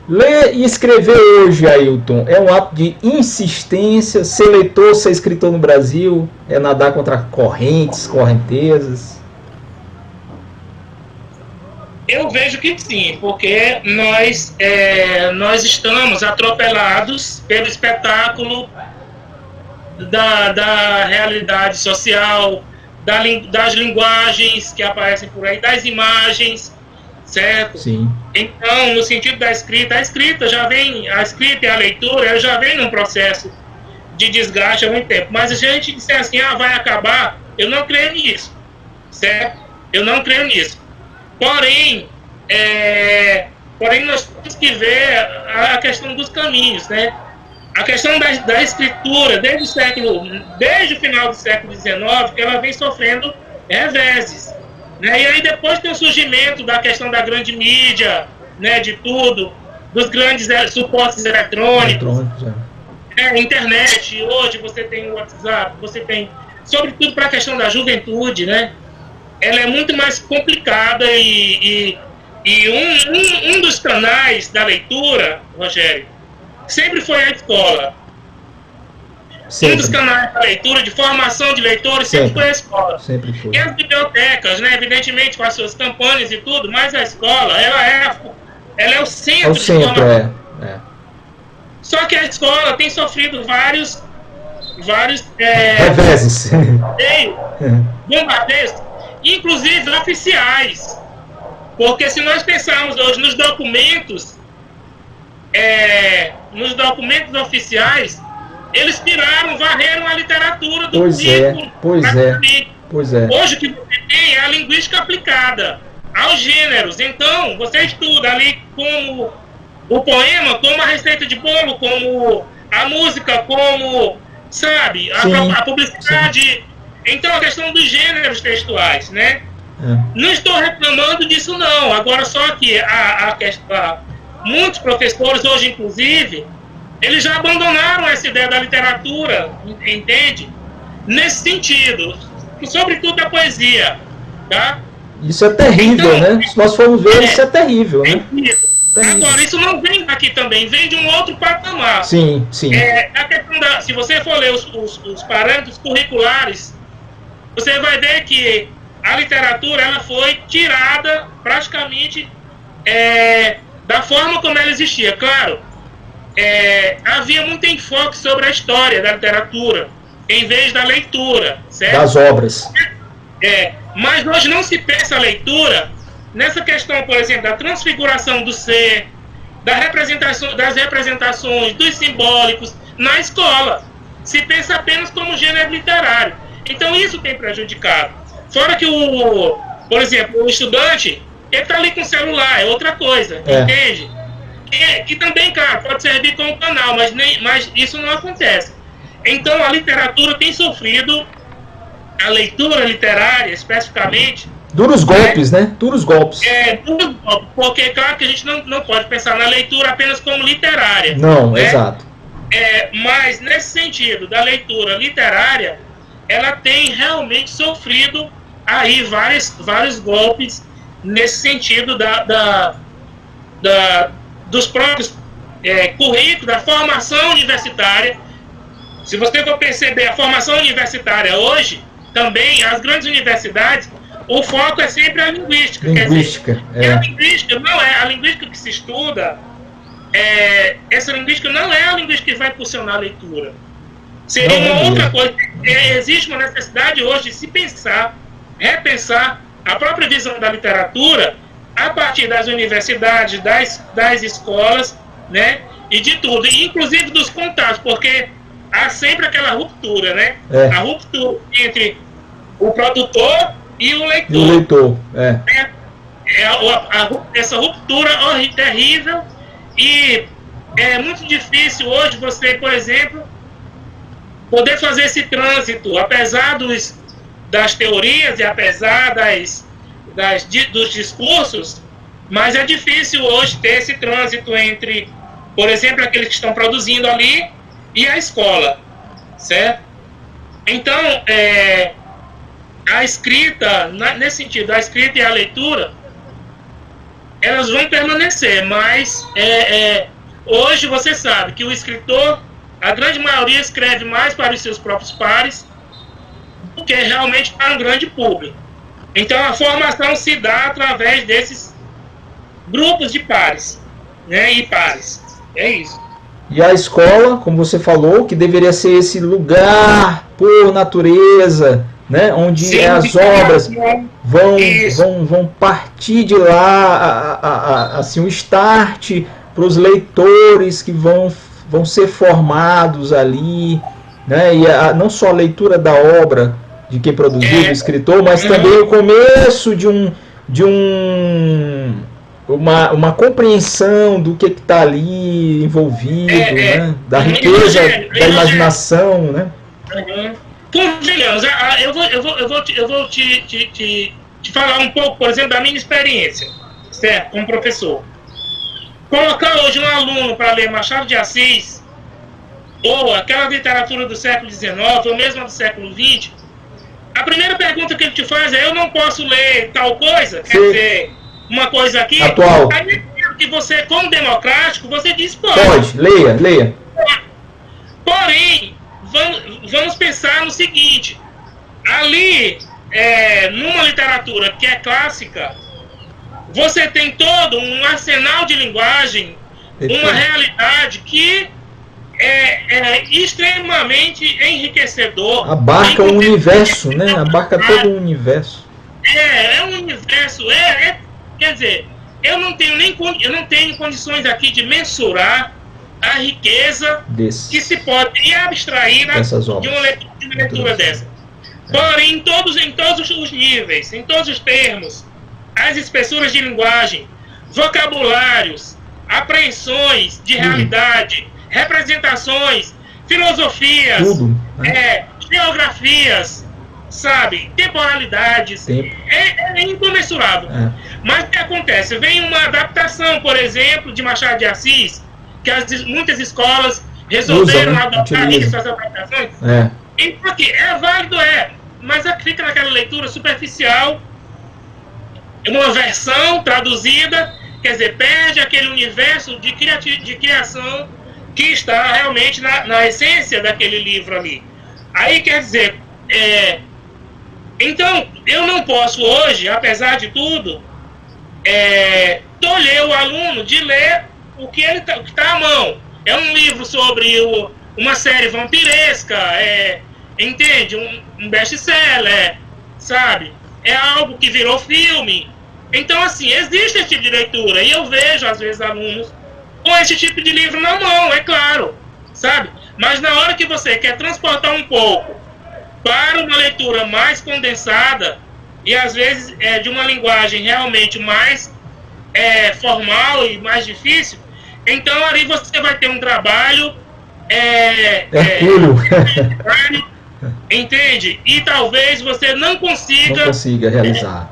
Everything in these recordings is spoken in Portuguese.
Ler e escrever hoje, Ailton, é um ato de insistência. Ser leitor, ser escritor no Brasil, é nadar contra correntes, correntezas. Eu vejo que sim, porque nós estamos atropelados pelo espetáculo da realidade social, das linguagens que aparecem por aí, das imagens, certo? Sim. Então, no sentido da escrita, a escrita e a leitura já vem num processo de desgaste há muito tempo. Mas a gente disser assim, vai acabar, eu não creio nisso, certo? Eu não creio nisso. Porém, nós temos que ver a questão dos caminhos, né? A questão da escritura, desde o final do século XIX, ela vem sofrendo reveses. Né? E aí depois tem o surgimento da questão da grande mídia, né, de tudo, dos grandes suportes eletrônicos, internet, hoje você tem o WhatsApp, você tem, sobretudo para a questão da juventude, né? Ela é muito mais complicada e um dos canais da leitura, Rogério, sempre foi a escola. Sempre. Um dos canais da leitura, de formação de leitores, sempre foi a escola. Sempre foi. E as bibliotecas, né, evidentemente, com as suas campanhas e tudo, mas a escola, ela é o centro de formação. Só que a escola tem sofrido vários reveses. Bombardeios, inclusive oficiais. Porque se nós pensarmos hoje nos documentos oficiais, eles varreram a literatura do currículo. Pois é. Hoje o que você tem é a linguística aplicada aos gêneros. Então, você estuda ali como o poema, como a receita de bolo, como a música, como, sabe, a publicidade. Sim. Então, a questão dos gêneros textuais, né? Não estou reclamando disso, não. Agora, só que muitos professores, hoje, inclusive, eles já abandonaram essa ideia da literatura, entende? Nesse sentido, sobretudo da poesia, tá? Isso é terrível, então, né? Se nós formos ver, isso é terrível, né? Terrível. Agora, isso não vem daqui também, vem de um outro patamar. Sim. A questão se você for ler os parâmetros curriculares, você vai ver que a literatura ela foi tirada praticamente da forma como ela existia. Claro, havia muito enfoque sobre a história da literatura, em vez da leitura, certo? Das obras. Mas hoje não se pensa a leitura nessa questão, por exemplo, da transfiguração do ser, das representações, dos simbólicos na escola. Se pensa apenas como gênero literário. Então isso tem prejudicado. Fora que por exemplo, o estudante, ele está ali com o celular, é outra coisa, entende? E também, claro, pode servir como canal, mas isso não acontece. Então a literatura tem sofrido, a leitura literária especificamente, duros golpes, né? Duros golpes. Duros golpes, porque claro que a gente não pode pensar na leitura apenas como literária. Não, né? Exato. Mas nesse sentido da leitura literária, ela tem realmente sofrido aí vários golpes nesse sentido dos próprios currículos, da formação universitária. Se você for perceber a formação universitária hoje, também as grandes universidades, o foco é sempre a linguística. Linguística, a linguística não é a linguística que se estuda. Essa linguística não é a linguística que vai impulsionar a leitura. Seria uma outra coisa. Existe uma necessidade hoje de se repensar a própria visão da literatura a partir das universidades, das escolas, né? E de tudo, inclusive dos contatos, porque há sempre aquela ruptura, né? A ruptura entre o produtor e o leitor. Essa ruptura terrível, e é muito difícil hoje você, por exemplo, poder fazer esse trânsito, apesar das teorias e apesar dos discursos, mas é difícil hoje ter esse trânsito entre, por exemplo, aqueles que estão produzindo ali e a escola, certo? Então, a escrita, nesse sentido, a escrita e a leitura, elas vão permanecer, mas hoje você sabe que o escritor, a grande maioria escreve mais para os seus próprios pares do que realmente para um grande público. Então a formação se dá através desses grupos de pares, né, e pares. É isso. E a escola, como você falou, que deveria ser esse lugar por natureza, né, onde Sim, as obras vão partir de lá, assim, um start para os leitores que vão ser formados ali, né, e não só a leitura da obra de quem produziu, do escritor, mas também o começo de uma compreensão do que está ali envolvido, né? Da riqueza da imaginação, né? Convenhamos, eu vou te falar um pouco, por exemplo, da minha experiência, certo? Como professor. Colocar hoje um aluno para ler Machado de Assis, ou aquela literatura do século XIX, ou mesmo do século XX, a primeira pergunta que ele te faz é: eu não posso ler tal coisa? Sim. Quer dizer, uma coisa aqui, atual. Aí que você, como democrático, você diz pode, leia. Porém, vamos pensar no seguinte: ali, numa literatura que é clássica, você tem todo um arsenal de linguagem, uma realidade que é extremamente enriquecedor. Abarca o universo, né? Abarca todo o universo. É um universo. Quer dizer, eu não tenho condições aqui de mensurar a riqueza que se pode abstrair de uma leitura dessa. Porém, em todos os níveis, em todos os termos, as espessuras de linguagem, vocabulários, apreensões de realidade, representações, filosofias, tudo, né? geografias, sabe, temporalidades, é incomensurável. Mas o que acontece? Vem uma adaptação, por exemplo, de Machado de Assis, que muitas escolas resolveram adotar essas adaptações. Então aqui, é válido, mas fica naquela leitura superficial, uma versão traduzida, quer dizer, perde aquele universo de criação que está realmente na essência daquele livro ali. Aí, quer dizer, então, eu não posso hoje, apesar de tudo, tolher o aluno de ler o que está à mão. É um livro sobre uma série vampiresca, entende? Um best-seller, sabe? É algo que virou filme. Então, assim, existe esse tipo de leitura. E eu vejo, às vezes, alunos com esse tipo de livro na mão, é claro, sabe? Mas na hora que você quer transportar um pouco para uma leitura mais condensada e às vezes de uma linguagem realmente mais formal e mais difícil, então ali você vai ter um trabalho entende? E talvez você não consiga realizar.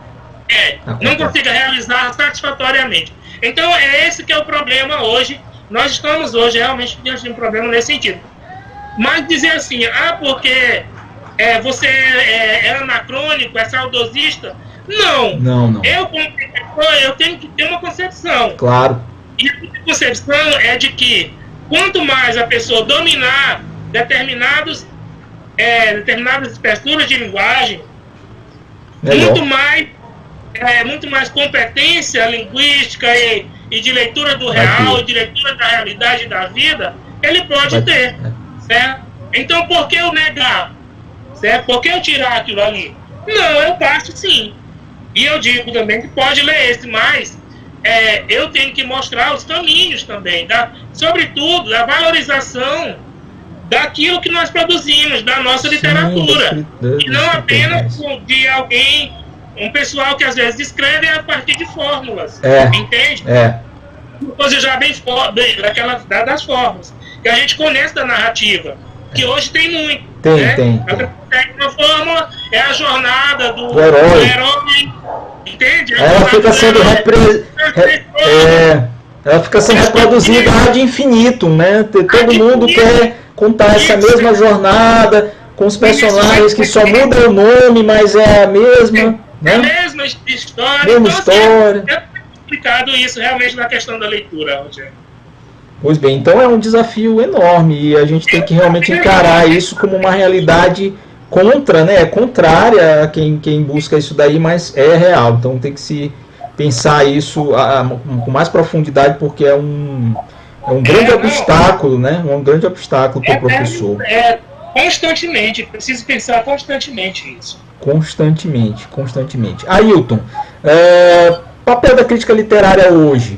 Não consiga realizar satisfatoriamente. Então esse que é o problema hoje. Nós estamos hoje realmente diante de um problema nesse sentido. Mas dizer assim, porque você é anacrônico, é saudosista, não. Eu tenho que ter uma concepção. Claro. E a concepção é de que quanto mais a pessoa dominar determinadas espessuras de linguagem, muito mais competência linguística e de leitura do real, e de leitura da realidade da vida, ele pode ter, certo? Então, por que eu negar? Certo? Por que eu tirar aquilo ali? Não, eu passo sim. E eu digo também que pode ler esse, mas eu tenho que mostrar os caminhos também, sobretudo, da valorização daquilo que nós produzimos, da nossa literatura. E não apenas de alguém, um pessoal que às vezes escreve a partir de fórmulas, entende? Coisa já bem das fórmulas, que a gente conhece da narrativa, que hoje tem muito. Tem. Uma fórmula é a jornada do herói, entende? Ela fica sendo reproduzida de infinito, né? Todo mundo quer contar essa mesma jornada com os personagens que só mudam o nome, mas é a mesma. É a mesma história. Mesma história. complicado isso realmente na questão da leitura, Rogério. Pois bem, então é um desafio enorme e a gente tem que realmente encarar isso como uma realidade contrária a quem busca isso daí, mas é real. Então tem que se pensar isso com mais profundidade, porque é um grande obstáculo, né? Um grande obstáculo para o professor. Constantemente, preciso pensar constantemente isso. Constantemente. Ailton, papel da crítica literária hoje,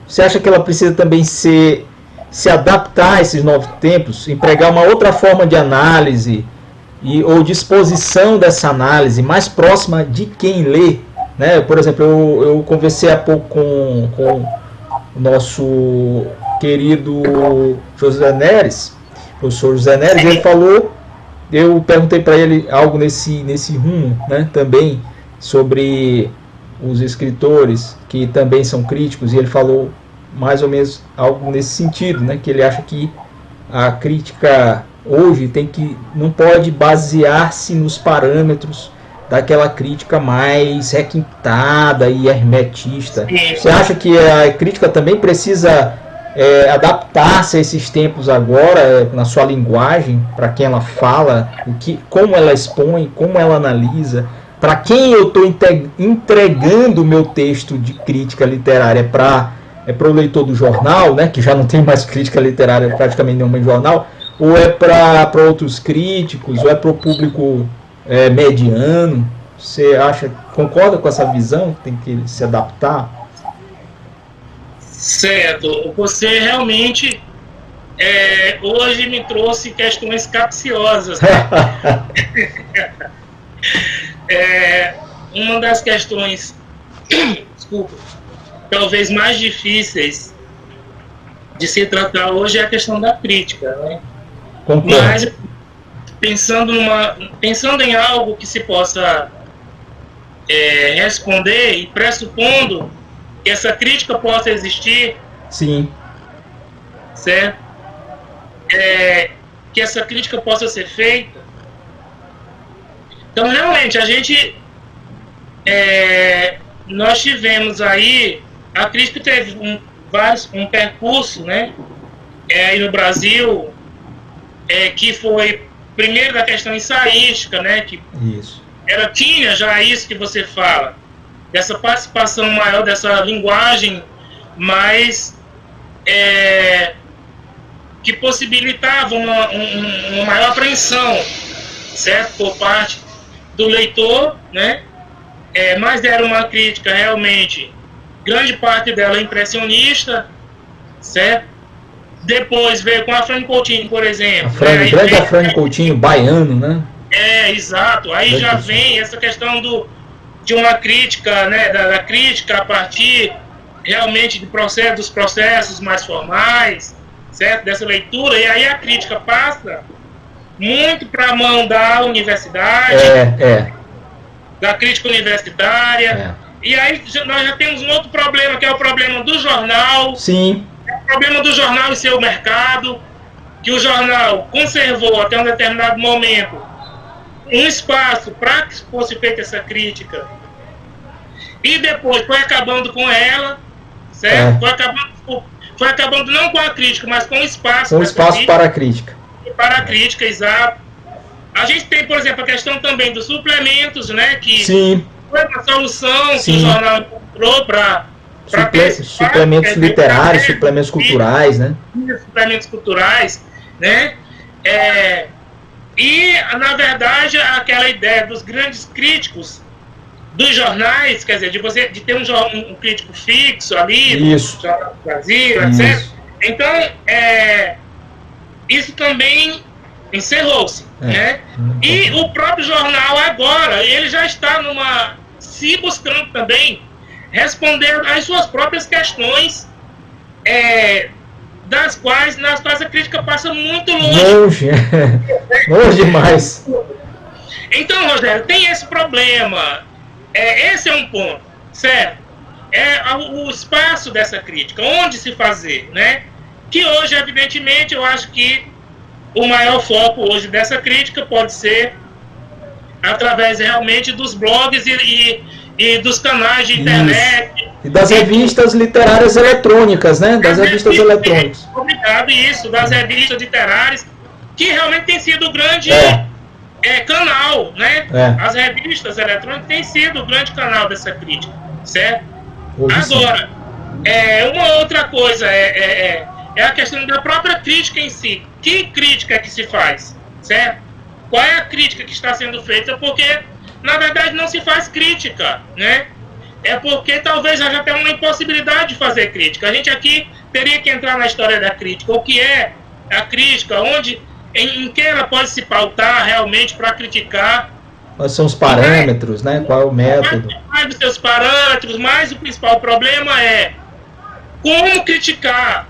você acha que ela precisa também se adaptar a esses novos tempos, empregar uma outra forma de análise ou disposição dessa análise mais próxima de quem lê? Né? Por exemplo, eu conversei há pouco com o nosso querido José Neres, professor José Neres, ele falou, eu perguntei para ele algo nesse rumo, né, também, sobre os escritores que também são críticos, e ele falou mais ou menos algo nesse sentido, né, que ele acha que a crítica hoje não pode basear-se nos parâmetros daquela crítica mais requintada e hermetista. Você acha que a crítica também precisa adaptar-se a esses tempos agora, na sua linguagem, para quem ela fala, como ela expõe, como ela analisa, para quem eu estou entregando o meu texto de crítica literária para o leitor do jornal, né, que já não tem mais crítica literária praticamente nenhuma em jornal, ou é para outros críticos, ou é para o público mediano? Você concorda com essa visão que tem que se adaptar? Certo, você realmente hoje me trouxe questões capciosas, né? Uma das questões, desculpa, talvez mais difíceis de se tratar hoje é a questão da crítica, né? Mas pensando em algo que se possa responder e pressupondo que essa crítica possa existir, sim, certo? Que essa crítica possa ser feita. Então, realmente, nós tivemos aí, a crítica teve um percurso, né, aí no Brasil, que foi primeiro da questão ensaística, né, que isso. Tinha já isso que você fala, dessa participação maior, dessa linguagem mais que possibilitava uma maior apreensão, certo, por parte do leitor, né? Mas era uma crítica realmente, grande parte dela impressionista, certo? Depois veio com a Afrânio Coutinho, por exemplo. Grande Afrânio Coutinho, baiano, né? Exato. Aí já vem essa questão de uma crítica, né, da crítica a partir realmente dos processos mais formais, certo? Dessa leitura, e aí a crítica passa muito para a mão da universidade, da crítica universitária, e aí nós já temos um outro problema, que é o problema do jornal. Sim. É o problema do jornal e seu mercado, que o jornal conservou até um determinado momento um espaço para que fosse feita essa crítica, e depois foi acabando com ela, certo? Foi acabando não com a crítica, mas com o espaço. Com o espaço para a crítica. Para a crítica, exato. A gente tem, por exemplo, a questão também dos suplementos, né? Que sim, foi uma solução que o jornal encontrou para suplementos literários, suplementos culturais, né? Suplementos culturais, né? E, na verdade, aquela ideia dos grandes críticos dos jornais, quer dizer, de ter um crítico fixo ali, isso, no Jornal do Brasil, etc. Isso. Então, isso também encerrou-se, né? E o próprio jornal agora, ele já está se buscando também responder às suas próprias questões, nas quais a crítica passa muito longe. Longe demais. Então, Rogério, tem esse problema. Esse é um ponto, certo? O espaço dessa crítica, onde se fazer, né? Que hoje, evidentemente, eu acho que o maior foco hoje dessa crítica pode ser através realmente dos blogs e dos canais de internet. E das revistas literárias eletrônicas, né? Das revistas eletrônicas. Obrigado, isso, das revistas literárias, que realmente tem sido o grande canal, né? As revistas eletrônicas têm sido o grande canal dessa crítica, certo? Hoje agora, uma outra coisa é a questão da própria crítica em si. Que crítica que se faz, certo? Qual é a crítica que está sendo feita? Porque, na verdade, não se faz crítica, né? É porque talvez haja até uma impossibilidade de fazer crítica. A gente aqui teria que entrar na história da crítica. O que é a crítica? Em que ela pode se pautar realmente para criticar? Quais são os parâmetros, né? Qual é o método? Mais dos seus parâmetros, mas o principal problema é como criticar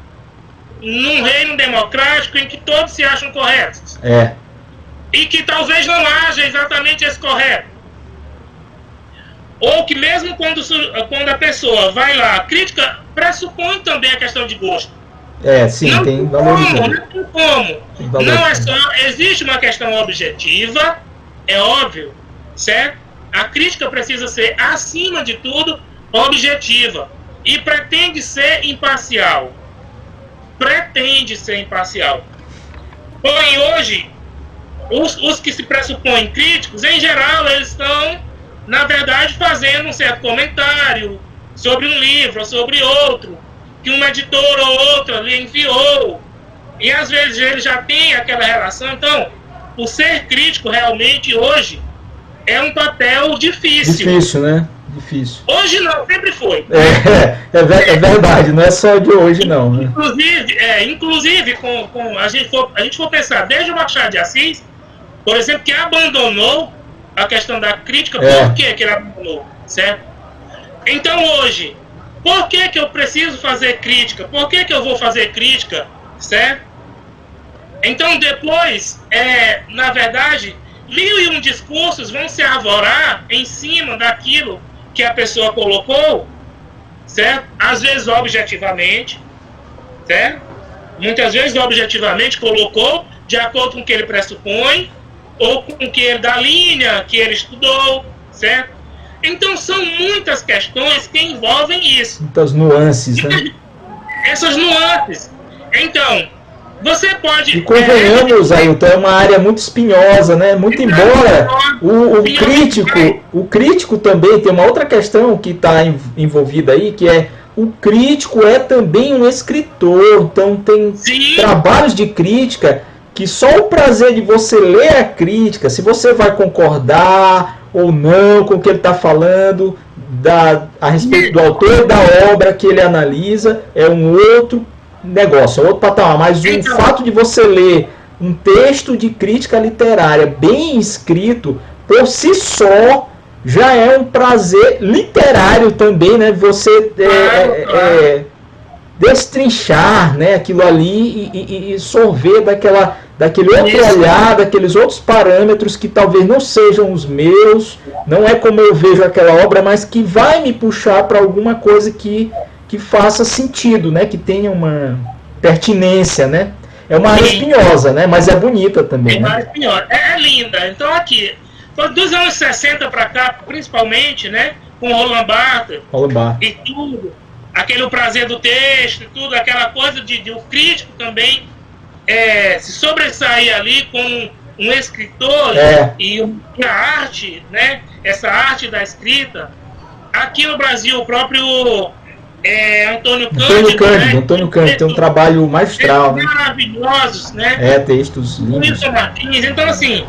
num reino democrático em que todos se acham corretos. E que talvez não haja exatamente esse correto. Ou que mesmo quando a pessoa vai lá, a crítica pressupõe também a questão de gosto. Sim, não tem valor. Não tem como. Não é só, existe uma questão objetiva, é óbvio, certo? A crítica precisa ser, acima de tudo, objetiva. E pretende ser imparcial. Porém, hoje, os que se pressupõem críticos, em geral, eles estão, na verdade, fazendo um certo comentário sobre um livro ou sobre outro, que um editor ou outro lhe enviou. E, às vezes, ele já tem aquela relação. Então, o ser crítico, realmente, hoje, é um papel difícil. Difícil, né? Difícil. Hoje não, sempre foi. É verdade, não é só de hoje, não. Né? Inclusive a gente for pensar, desde o Machado de Assis, por exemplo, que abandonou a questão da crítica. Por que ele abandonou? Certo? Então, hoje, por que eu preciso fazer crítica? Por que eu vou fazer crítica? Certo? Então, depois, na verdade, 1001 discursos vão se arvorar em cima daquilo que a pessoa colocou, certo? Às vezes objetivamente, certo? Muitas vezes objetivamente colocou de acordo com o que ele pressupõe, ou com o que ele, da linha que ele estudou, certo? Então são muitas questões que envolvem isso. Muitas nuances, né? Essas nuances. Então, você pode... E convenhamos, Ailton, é uma área muito espinhosa, né? Muito embora o crítico também tem uma outra questão que está envolvida aí, que é o crítico é também um escritor. Então tem trabalhos de crítica que só o prazer de você ler a crítica, se você vai concordar ou não com o que ele está falando a respeito do autor e da obra que ele analisa, é um outro negócio, é outro patamar. Mas o fato de você ler um texto de crítica literária bem escrito, por si só, já é um prazer literário também, né? Você destrinchar, né, aquilo ali e sorver daquele outro olhar, daqueles outros parâmetros que talvez não sejam os meus, não é como eu vejo aquela obra, mas que vai me puxar para alguma coisa que faça sentido, né? Que tenha uma pertinência, né? É uma área espinhosa, né? Mas é bonita também. É uma área espinhosa. É linda. Então, aqui, dos anos 60 para cá, principalmente, né? Com Roland Barthes e tudo, aquele prazer do texto e tudo, aquela coisa de o crítico também se sobressair ali como um escritor e a arte, né? Essa arte da escrita. Aqui no Brasil, o próprio Antônio Cândido tem um trabalho magistral, né? Maravilhosos, né? Textos lindos. Então, assim,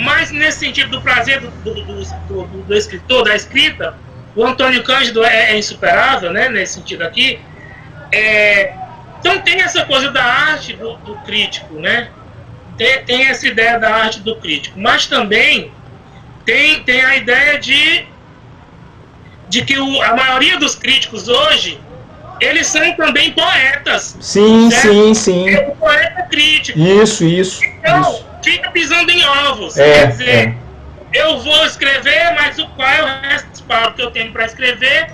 mais nesse sentido do prazer do escritor, da escrita, o Antônio Cândido é insuperável, né? Nesse sentido aqui. Então tem essa coisa da arte do crítico, né? Tem essa ideia da arte do crítico, mas também tem a ideia de que a maioria dos críticos hoje, eles são também poetas. Sim, certo? sim. É um poeta crítico. Isso. Então, fica pisando em ovos. Quer dizer, eu vou escrever, mas qual é o respaldo que eu tenho para escrever?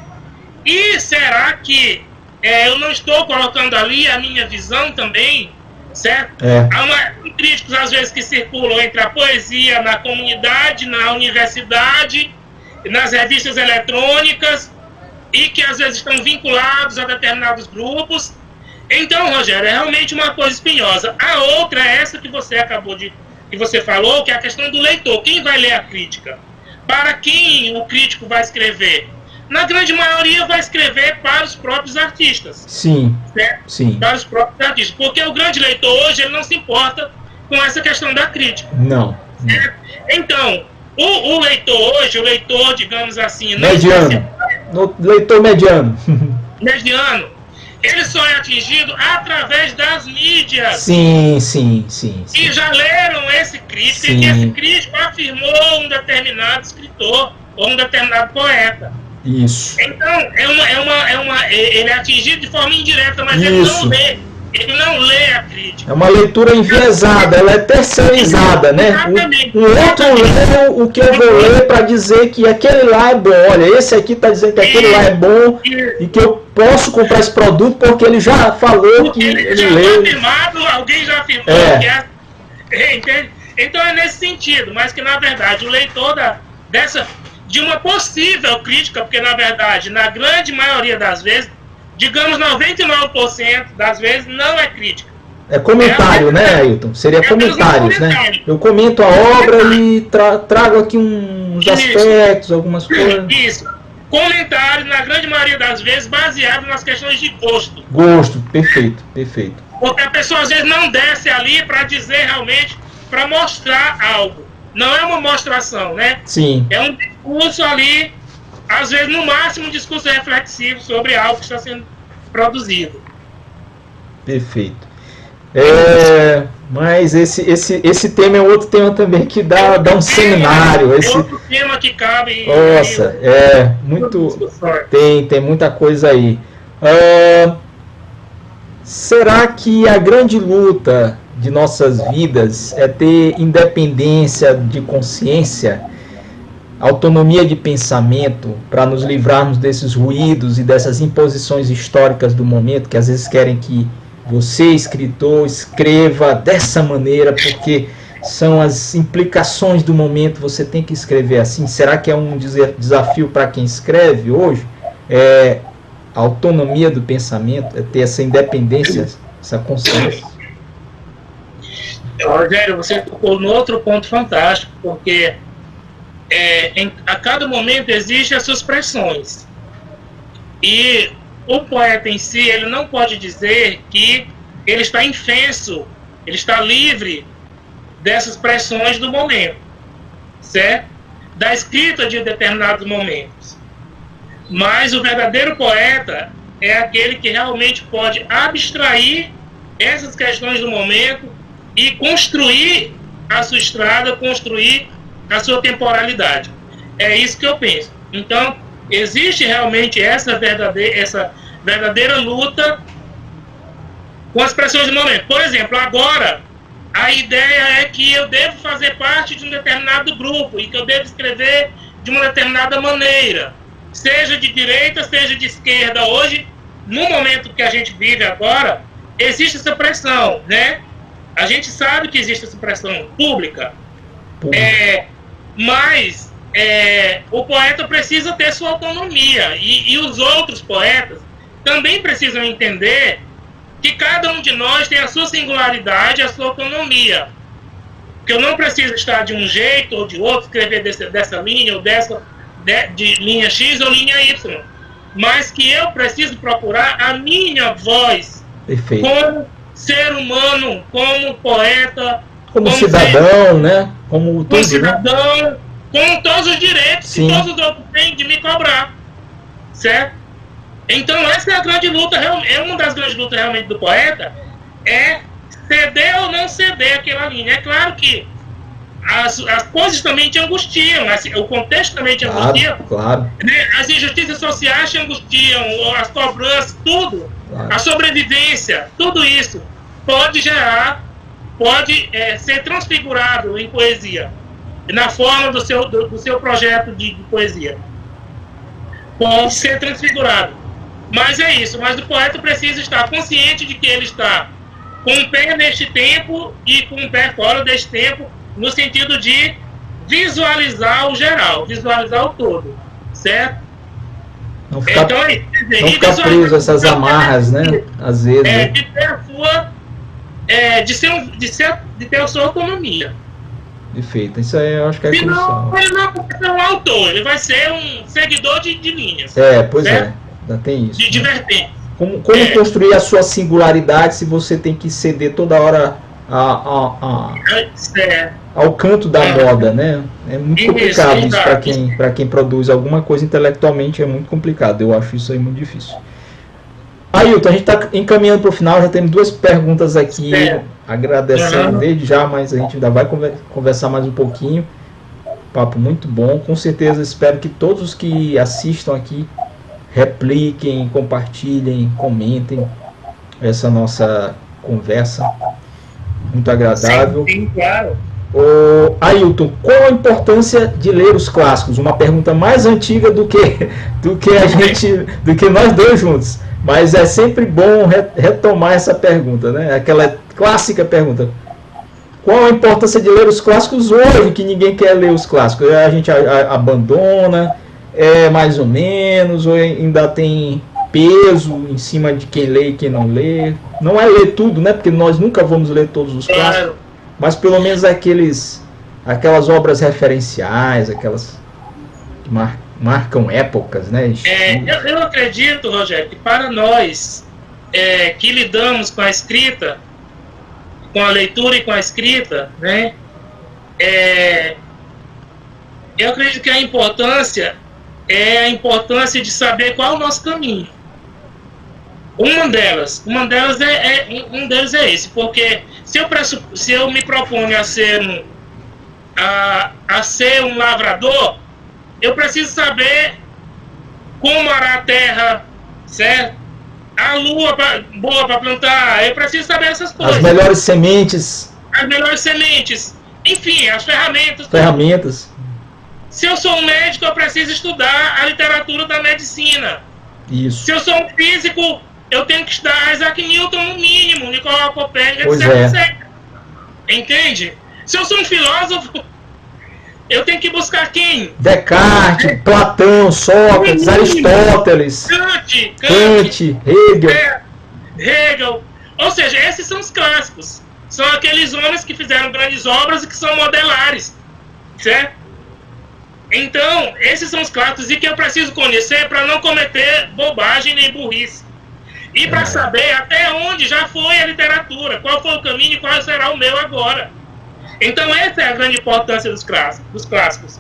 E será que eu não estou colocando ali a minha visão também? Certo? Há críticos, às vezes, que circulam entre a poesia na comunidade, na universidade, nas revistas eletrônicas e que às vezes estão vinculados a determinados grupos. Então, Rogério, é realmente uma coisa espinhosa. A outra é essa que você que você falou, que é a questão do leitor. Quem vai ler a crítica? Para quem o crítico vai escrever? Na grande maioria vai escrever para os próprios artistas. Sim, certo? sim. Para os próprios artistas. Porque o grande leitor hoje, ele não se importa com essa questão da crítica. Não. Certo? Então, o leitor hoje, o leitor, digamos assim... Mediano. Leitor mediano. Mediano. Ele só é atingido através das mídias. Sim. E já leram esse crítico, sim. E que esse crítico afirmou um determinado escritor ou um determinado poeta. Isso. Então, ele é atingido de forma indireta, mas Isso. ele não lê a crítica. É uma leitura enviesada, ela é terceirizada, né? O outro lê o que eu vou ler para dizer que aquele lá é bom. Olha, esse aqui está dizendo que aquele lá é bom e que eu posso comprar esse produto porque ele já falou que ele leu. Alguém já afirmou que é. Entende? Então é nesse sentido, mas que na verdade o leitor de uma possível crítica, porque na verdade, na grande maioria das vezes, digamos 99% das vezes, não é crítica. É comentário, né, Ailton? Seria comentários, né? Eu comento a obra e trago aqui uns aspectos, algumas coisas. Isso. Comentários, na grande maioria das vezes, baseado nas questões de gosto. Gosto, perfeito. Porque a pessoa às vezes não desce ali para dizer realmente, para mostrar algo. Não é uma mostração, né? Sim. É um discurso ali, às vezes no máximo um discurso reflexivo sobre algo que está sendo produzido. Perfeito. Mas esse tema é outro tema também que dá um seminário. Outro tema que cabe. Nossa, muito. Tem muita coisa aí. Será que a grande luta de nossas vidas é ter independência de consciência, autonomia de pensamento, para nos livrarmos desses ruídos e dessas imposições históricas do momento, que às vezes querem que você, escritor, escreva dessa maneira, porque são as implicações do momento, você tem que escrever assim? Será que é um desafio para quem escreve hoje? A autonomia do pensamento, é ter essa independência, essa consciência? Rogério, você tocou no outro ponto fantástico, porque a cada momento existem as suas pressões. E o poeta em si, ele não pode dizer que ele está infenso, ele está livre dessas pressões do momento, certo? Da escrita de determinados momentos. Mas o verdadeiro poeta é aquele que realmente pode abstrair essas questões do momento e construir a sua estrada, construir a sua temporalidade. É isso que eu penso. Então, existe realmente essa verdadeira luta com as pressões do momento. Por exemplo, agora, a ideia é que eu devo fazer parte de um determinado grupo e que eu devo escrever de uma determinada maneira, seja de direita, seja de esquerda. Hoje, no momento que a gente vive agora, existe essa pressão, né? A gente sabe que existe essa pressão pública, mas o poeta precisa ter sua autonomia e os outros poetas também precisam entender que cada um de nós tem a sua singularidade, a sua autonomia. Que eu não preciso estar de um jeito ou de outro, escrever dessa linha ou de linha X ou linha Y, mas que eu preciso procurar a minha voz. Perfeito. Como ser humano, como poeta, como cidadão, né? Como cidadão, com todos os direitos Sim. que todos os outros têm de me cobrar, certo? Então essa é a grande luta, é uma das grandes lutas realmente do poeta, é ceder ou não ceder aquela linha. É claro que as coisas também te angustiam, o contexto também te angustia, claro. Né? As injustiças sociais te angustiam, as cobranças, tudo, claro. A sobrevivência, tudo isso pode ser transfigurado em poesia, na forma do seu projeto de poesia. Pode ser transfigurado. Mas é isso, mas o poeta precisa estar consciente de que ele está com um pé neste tempo e com um pé fora deste tempo, no sentido de visualizar o geral, visualizar o todo, certo? Não ficar, então, não ficar preso a essas amarras, né? Às vezes. De ter a sua, de ter a sua autonomia. Perfeito, isso aí eu acho que é crucial. Ele não vai ser um autor, ele vai ser um seguidor de linhas. Pois certo? Ainda tem isso. De vertente. Como construir a sua singularidade se você tem que ceder toda hora ao canto da moda, né? É muito complicado isso para quem produz alguma coisa intelectualmente, é muito complicado. Eu acho isso aí muito difícil. Ailton, a gente está encaminhando para o final, já temos 2 perguntas aqui, agradecendo desde já, mas a gente ainda vai conversar mais um pouquinho. Papo muito bom, com certeza espero que todos os que assistam aqui repliquem, compartilhem, comentem essa nossa conversa. Muito agradável. Sim, claro. Ailton, qual a importância de ler os clássicos? Uma pergunta mais antiga do que nós dois juntos. Mas é sempre bom retomar essa pergunta, né? Aquela clássica pergunta. Qual a importância de ler os clássicos hoje, que ninguém quer ler os clássicos? A gente abandona, mais ou menos, ou ainda tem peso em cima de quem lê e quem não lê? Não é ler tudo, né? Porque nós nunca vamos ler todos os clássicos, mas pelo menos aquelas obras referenciais, aquelas que marcam épocas, né? Eu acredito, Rogério, que para nós que lidamos com a escrita, com a leitura e com a escrita, né? Eu acredito que a importância é a importância de saber qual é o nosso caminho. Um deles é esse, porque se eu me proponho a ser um lavrador, eu preciso saber como arar a terra, certo? A lua boa para plantar, eu preciso saber essas coisas. As melhores sementes. Enfim, as ferramentas. Se eu sou um médico, eu preciso estudar a literatura da medicina. Isso. Se eu sou um físico, eu tenho que estudar Isaac Newton no mínimo, Nicolau Copérnico, etc. Entende? Se eu sou um filósofo, eu tenho que buscar quem? Descartes, Platão, Sócrates, Aristóteles, Kant, Hegel. Ou seja, esses são os clássicos. São aqueles homens que fizeram grandes obras e que são modelares. Certo? Então, esses são os clássicos e que eu preciso conhecer para não cometer bobagem nem burrice. E para saber até onde já foi a literatura, qual foi o caminho e qual será o meu agora. Então, essa é a grande importância dos clássicos.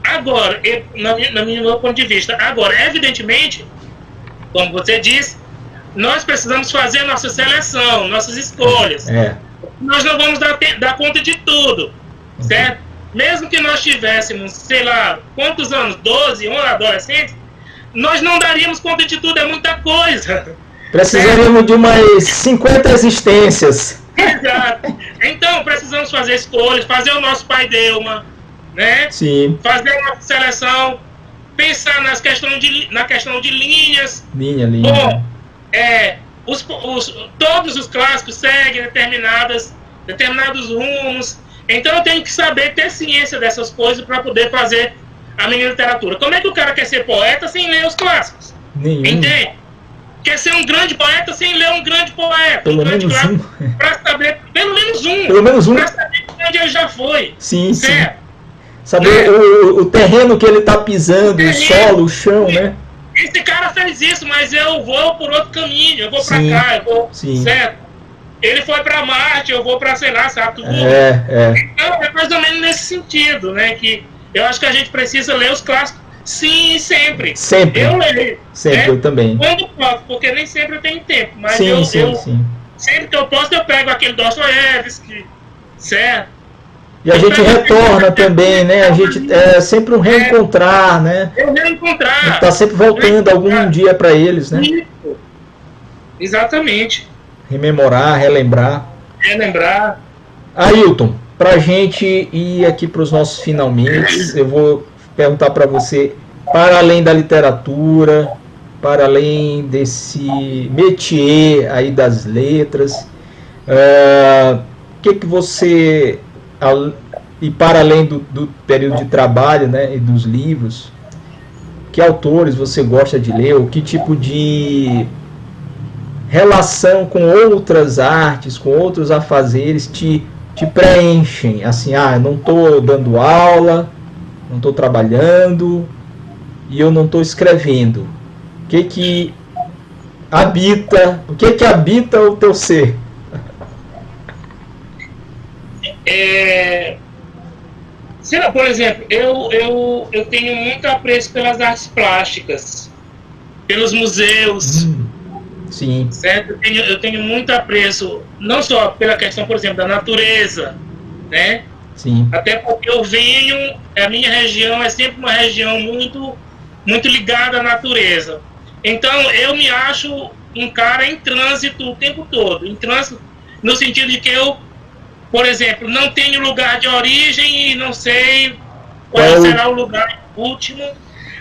Agora, no meu ponto de vista, evidentemente, como você disse, nós precisamos fazer nossa seleção, nossas escolhas. Nós não vamos dar conta de tudo, certo? Mesmo que nós tivéssemos, sei lá, quantos anos, 12, 11 adolescentes, nós não daríamos conta de tudo, é muita coisa. Precisaríamos de umas 50 existências. Exato. Então, precisamos fazer escolhas, fazer o nosso pai Delma, né? Sim. Fazer a nossa seleção, pensar na questão de linhas. Linha. Bom, todos os clássicos seguem determinados rumos. Então, eu tenho que saber ter ciência dessas coisas para poder fazer a minha literatura. Como é que o cara quer ser poeta sem ler os clássicos? Nenhum. Entende? Quer ser um grande poeta sem ler um grande poeta. Pelo menos um. Para saber, pelo menos um. Para saber onde ele já foi. Sim, certo? Sim. Saber o terreno que ele está pisando, o solo, o chão, né? Esse cara fez isso, mas eu vou por outro caminho. Eu vou para cá, eu vou. Sim. Certo? Ele foi para Marte, eu vou para, sei lá, Saturno. Então, é mais ou menos nesse sentido, né? Que eu acho que a gente precisa ler os clássicos. Sim, sempre. Eu leio. Sempre, eu também. Quando posso, porque nem sempre eu tenho tempo. Mas sim. Sempre que eu posso, eu pego aquele Dostoiévski, certo? E a gente retorna também, né? A gente é sempre um reencontrar, né? Reencontrar. A gente tá sempre voltando algum dia para eles, né? Isso. Exatamente. Rememorar, relembrar. Ailton, pra gente ir aqui para os nossos finalmente, eu vou perguntar para você, para além da literatura, para além desse métier aí das letras, que você, e para além do período de trabalho, né, e dos livros, que autores você gosta de ler, ou que tipo de relação com outras artes, com outros afazeres te preenchem? Assim, eu não estou dando aula, não estou trabalhando e eu não estou escrevendo. O que habita o teu ser? Por exemplo, eu tenho muito apreço pelas artes plásticas, pelos museus. Sim. Certo? Eu tenho muito apreço, não só pela questão, por exemplo, da natureza, né? Sim. Até porque a minha região é sempre uma região muito, muito ligada à natureza. Então, eu me acho um cara em trânsito o tempo todo. Em trânsito, no sentido de que eu, por exemplo, não tenho lugar de origem e não sei qual será o lugar último,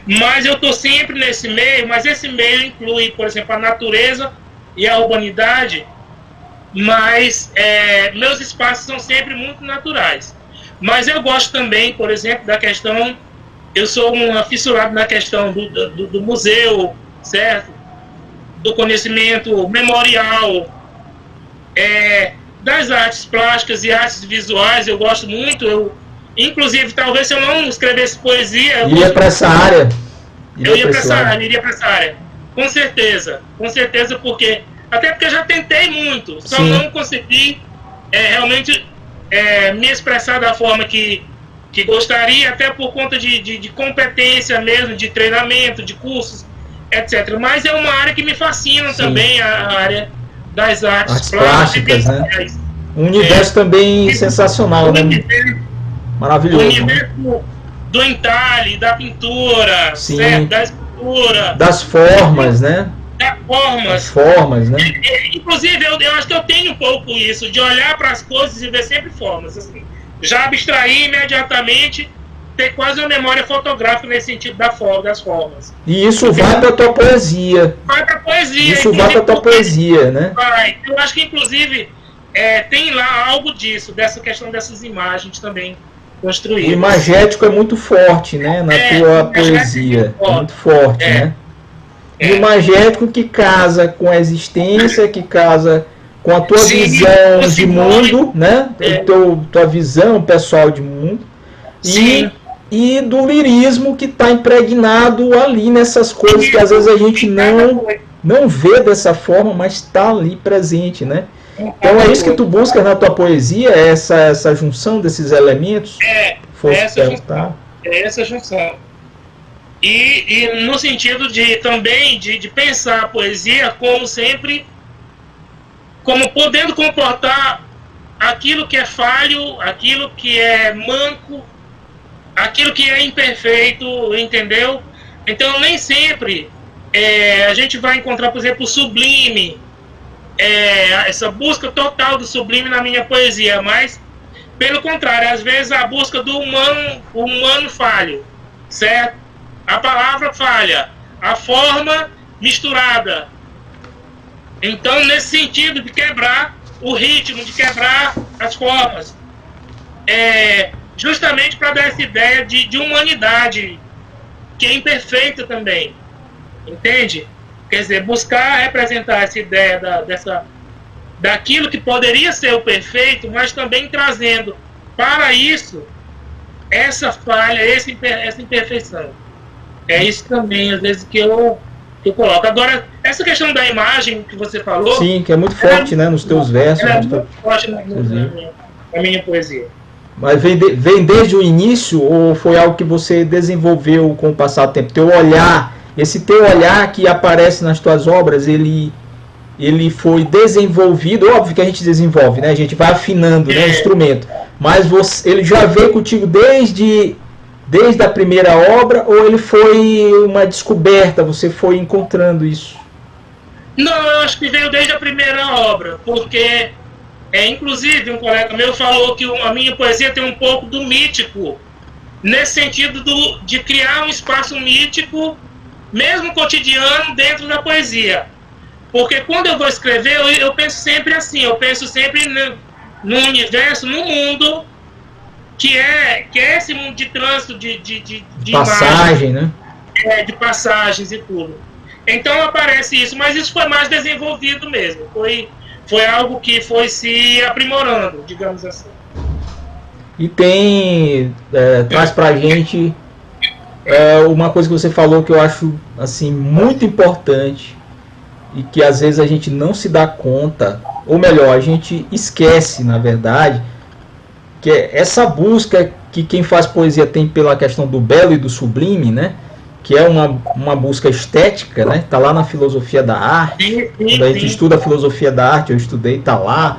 mas eu estou sempre nesse meio, mas esse meio inclui, por exemplo, a natureza e a urbanidade, mas meus espaços são sempre muito naturais. Mas eu gosto também, por exemplo, da questão, eu sou um fissurado na questão do museu, certo? Do conhecimento memorial, das artes plásticas e artes visuais, eu gosto muito. Inclusive, talvez se eu não escrevesse poesia... Iria para essa área? Iria para essa área. Com certeza, porque... Até porque eu já tentei muito, só Sim. não consegui realmente me expressar da forma que gostaria, até por conta de competência mesmo, de treinamento, de cursos, etc. Mas é uma área que me fascina Sim. também, a área das artes plásticas, né? Um universo também sensacional, né? Maravilhoso. O universo do entalhe, da pintura, certo? Da escultura. Das formas, né? Das formas, né? Inclusive, eu acho que eu tenho um pouco isso, de olhar para as coisas e ver sempre formas. Assim, já abstrair imediatamente, ter quase uma memória fotográfica nesse sentido das formas. E isso vai para a tua poesia. Vai para a poesia. Isso vai para a tua poesia, né? Vai. Eu acho que, inclusive, tem lá algo disso, dessa questão dessas imagens também construídas. O imagético é muito forte, né? Na tua poesia. É muito forte, né? E o imagético que casa com a existência, que casa com a tua Sim, visão de mundo, né? Tua visão pessoal de mundo. E do lirismo que está impregnado ali nessas coisas que às vezes a gente não vê dessa forma, mas está ali presente, né? Então é isso que tu busca na tua poesia, essa junção desses elementos? Essa junção. E no sentido também de pensar a poesia como sempre, como podendo comportar aquilo que é falho, aquilo que é manco, aquilo que é imperfeito, entendeu? Então nem sempre a gente vai encontrar, por exemplo, o sublime, essa busca total do sublime na minha poesia, mas pelo contrário, às vezes a busca do humano falho, certo? A palavra falha, a forma misturada. Então, nesse sentido de quebrar o ritmo, de quebrar as formas, justamente para dar essa ideia de humanidade, que é imperfeita também, entende? Quer dizer, buscar representar essa ideia daquilo que poderia ser o perfeito, mas também trazendo para isso essa falha, essa imperfeição. É isso também, às vezes, que eu coloco. Agora, essa questão da imagem que você falou... Sim, que é muito forte, né, nos teus versos. É muito forte na minha poesia. Mas vem desde o início ou foi algo que você desenvolveu com o passar do tempo? Teu olhar, esse teu olhar que aparece nas tuas obras, ele foi desenvolvido, óbvio que a gente desenvolve, né? A gente vai afinando, né, o instrumento. Mas ele já veio contigo desde a primeira obra, ou ele foi uma descoberta, você foi encontrando isso? Não, eu acho que veio desde a primeira obra, porque, inclusive, um colega meu falou que a minha poesia tem um pouco do mítico, nesse sentido de criar um espaço mítico, mesmo cotidiano, dentro da poesia. Porque quando eu vou escrever, eu penso sempre assim, eu penso sempre no universo, no mundo, que é esse mundo de trânsito, de passagem, imagem, né? De passagens e tudo. Então aparece isso, mas isso foi mais desenvolvido mesmo. Foi algo que foi se aprimorando, digamos assim. E traz pra gente uma coisa que você falou que eu acho assim muito importante e que às vezes a gente não se dá conta, ou melhor, a gente esquece, na verdade, que é essa busca que quem faz poesia tem pela questão do belo e do sublime, né? Que é uma busca estética, né? Tá lá na filosofia da arte. Quando a gente estuda a filosofia da arte, eu estudei, tá lá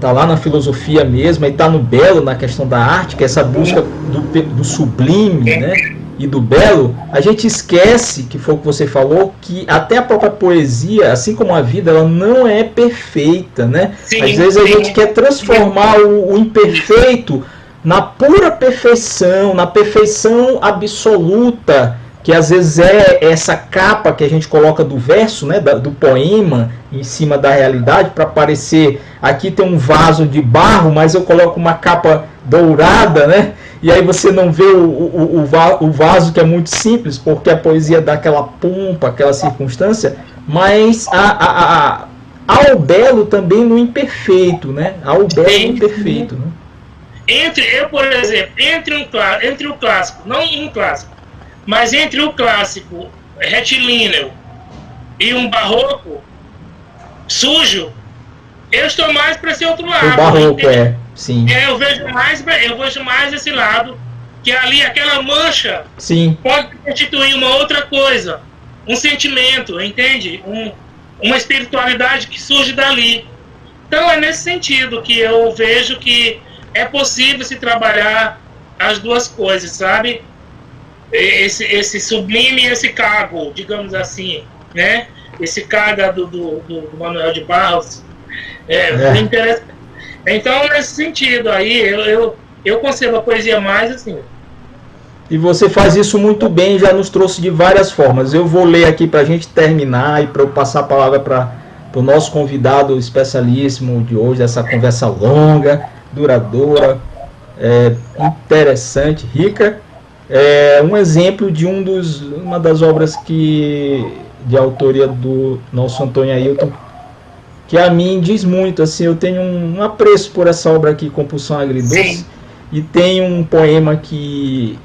na filosofia mesmo, e tá no belo, na questão da arte, que é essa busca do sublime, né? E do belo. A gente esquece, que foi o que você falou, que até a própria poesia, assim como a vida, ela não é perfeita, né? Sim, às vezes a gente quer transformar o imperfeito na pura perfeição, na perfeição absoluta, que às vezes é essa capa que a gente coloca do verso, né, do poema, em cima da realidade, para parecer, aqui tem um vaso de barro, mas eu coloco uma capa dourada, né, e aí você não vê o vaso, que é muito simples, porque a poesia dá aquela pompa, aquela circunstância, mas ao belo também no imperfeito, né, ao belo no imperfeito, né. Por exemplo, entre o clássico, não um clássico, mas entre o clássico retilíneo e um barroco sujo, eu estou mais para esse outro lado. O barroco, sim. Eu vejo mais esse lado, que ali aquela mancha, sim, pode constituir uma outra coisa, um sentimento, entende? Uma espiritualidade que surge dali. Então é nesse sentido que eu vejo que é possível se trabalhar as duas coisas, sabe? Esse sublime e esse cargo, digamos assim, né? Esse carga do Manuel de Barros é interessante. Então, nesse sentido aí, eu concebo a poesia mais assim. E você faz isso muito bem, já nos trouxe de várias formas. Eu vou ler aqui para a gente terminar e para eu passar a palavra para o nosso convidado especialíssimo de hoje, dessa conversa longa, duradoura, interessante, rica. Um exemplo de uma das obras de autoria do nosso Antônio Ailton, que a mim diz muito, assim, eu tenho um apreço por essa obra aqui, Compulsão Agridoce. Sim. E tem um poema que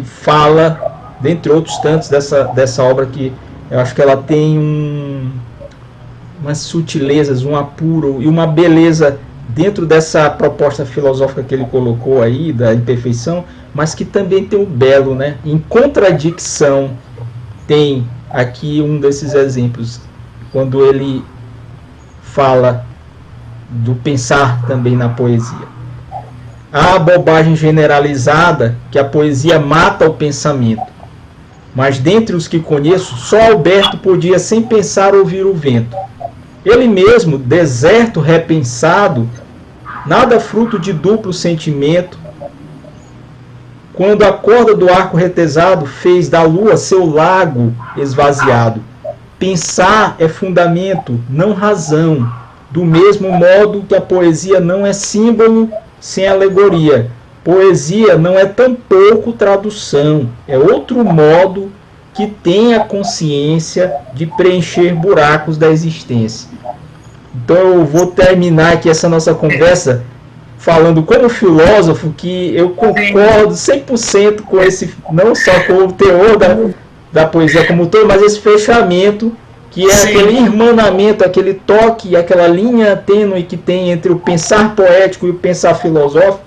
fala, dentre outros tantos, dessa obra, que eu acho que ela tem umas sutilezas, um apuro e uma beleza dentro dessa proposta filosófica que ele colocou aí, da imperfeição, mas que também tem o belo, né? Em contradição, tem aqui um desses exemplos, quando ele fala do pensar também na poesia. Há a bobagem generalizada que a poesia mata o pensamento, mas dentre os que conheço, só Alberto podia sem pensar ouvir o vento. Ele mesmo, deserto repensado, nada fruto de duplo sentimento, quando a corda do arco retesado fez da lua seu lago esvaziado. Pensar é fundamento, não razão, do mesmo modo que a poesia não é símbolo sem alegoria. Poesia não é tampouco tradução, é outro modo que tem a consciência de preencher buracos da existência. Então eu vou terminar aqui essa nossa conversa falando como filósofo que eu concordo 100% com esse, não só com o teor da poesia como todo, mas esse fechamento, que é aquele irmanamento, aquele toque, aquela linha tênue que tem entre o pensar poético e o pensar filosófico,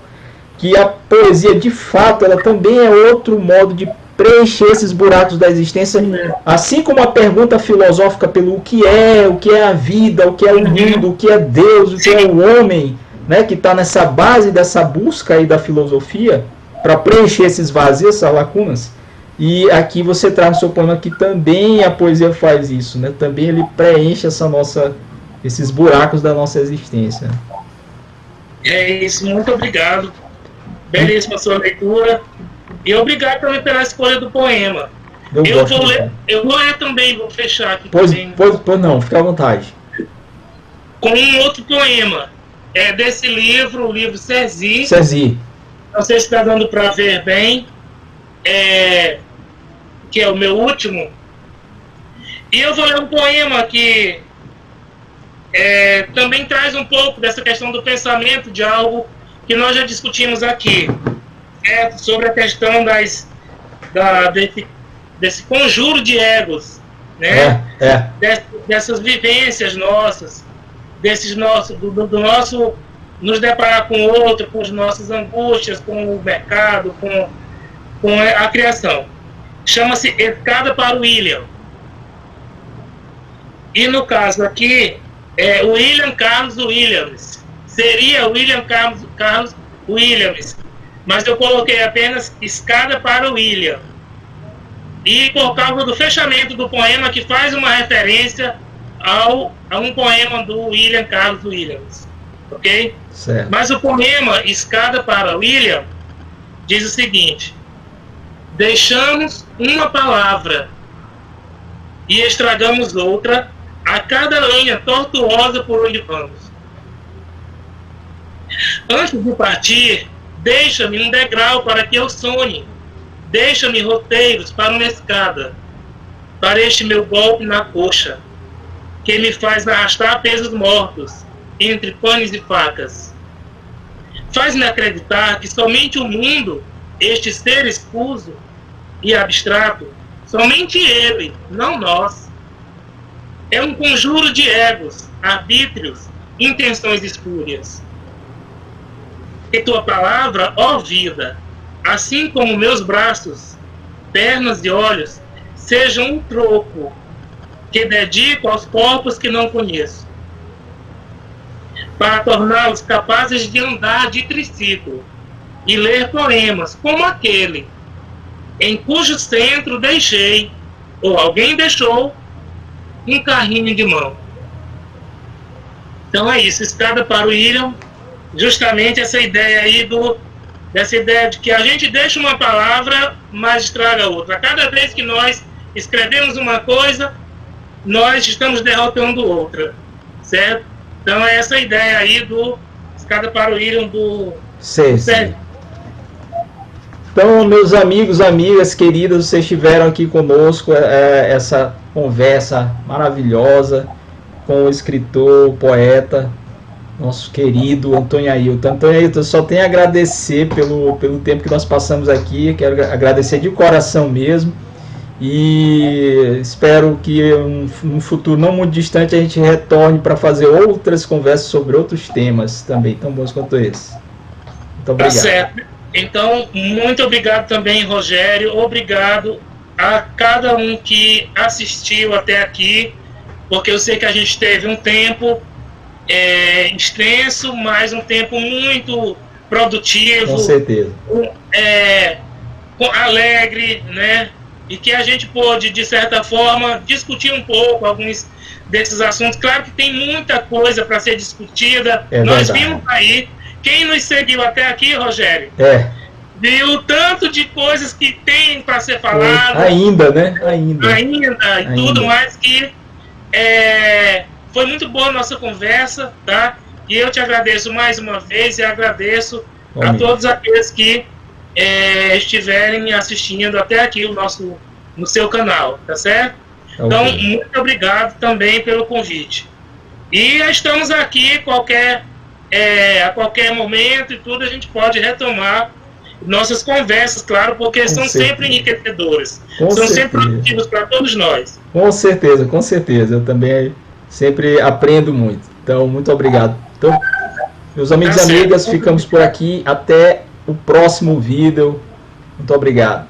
que a poesia, de fato, ela também é outro modo de preencher esses buracos da existência, assim como a pergunta filosófica pelo o que é a vida, o que é o mundo, o que é Deus, o que é o homem, né, que está nessa base dessa busca aí da filosofia, para preencher esses vazios, essas lacunas. E aqui você traz no seu poema que também a poesia faz isso, né? Também ele preenche esses buracos da nossa existência. É isso, muito obrigado. Belíssima a sua leitura. E obrigado também pela escolha do poema. Eu vou ler também, vou fechar aqui. Pois não, fica à vontade. Com um outro poema, desse livro, o livro Serzi. Serzi. Não sei se está dando para ver bem, que é o meu último. E eu vou ler um poema que também traz um pouco dessa questão do pensamento, de algo que nós já discutimos aqui, sobre a questão desse conjuro de egos, né? Dessas vivências nossas, do nosso nos deparar com o outro, com as nossas angústias, com o mercado, com a criação. Chama-se Escada para o William. E no caso aqui, William Carlos Williams. Seria William Carlos Williams. Mas eu coloquei apenas Escada para o William. E por causa do fechamento do poema, que faz uma referência a um poema do William Carlos Williams. Ok? Certo. Mas o poema Escada para William diz o seguinte: deixamos uma palavra e estragamos outra a cada linha tortuosa por onde vamos. Antes de partir, deixa-me um degrau para que eu sonhe. Deixa-me roteiros para uma escada, para este meu golpe na coxa, que me faz arrastar pesos mortos entre panes e facas. Faz-me acreditar que somente o mundo, este ser escuso e abstrato, somente ele, não nós, é um conjuro de egos, arbítrios, intenções espúrias. Que tua palavra, ó vida, assim como meus braços, pernas e olhos, sejam um troco que dedico aos corpos que não conheço, para torná-los capazes de andar de triciclo e ler poemas como aquele em cujo centro deixei, ou alguém deixou, um carrinho de mão. Então é isso, Escada para o William, justamente essa ideia aí dessa ideia de que a gente deixa uma palavra, mas estraga outra. A cada vez que nós escrevemos uma coisa, nós estamos derrotando outra, certo? Então é essa ideia aí do Escada para o William do Serzi. Então, meus amigos, amigas queridas, vocês estiveram aqui conosco, essa conversa maravilhosa com o escritor, o poeta, nosso querido Antônio Ailton. Antônio Ailton, só tenho a agradecer pelo tempo que nós passamos aqui, quero agradecer de coração mesmo, e espero que num futuro não muito distante a gente retorne para fazer outras conversas sobre outros temas também tão bons quanto esse. Muito obrigado. Tá certo. Então, muito obrigado também, Rogério. Obrigado a cada um que assistiu até aqui, porque eu sei que a gente teve um tempo extenso, mas um tempo muito produtivo. Com certeza. Alegre, né? E que a gente pôde, de certa forma, discutir um pouco alguns desses assuntos. Claro que tem muita coisa para ser discutida. Nós vimos aí. Quem nos seguiu até aqui, Rogério, viu tanto de coisas que tem para ser falado. Ainda, né? Ainda. E tudo mais que foi muito boa a nossa conversa, tá? E eu te agradeço mais uma vez e agradeço a todos aqueles que estiverem assistindo até aqui no seu canal, tá certo? Então, muito obrigado também pelo convite. E estamos aqui a qualquer momento e tudo, a gente pode retomar nossas conversas, claro, porque são sempre enriquecedoras. São sempre produtivas para todos nós. Com certeza. Eu também sempre aprendo muito. Então, muito obrigado. Então, meus amigos e amigas, ficamos por aqui. Até o próximo vídeo. Muito obrigado.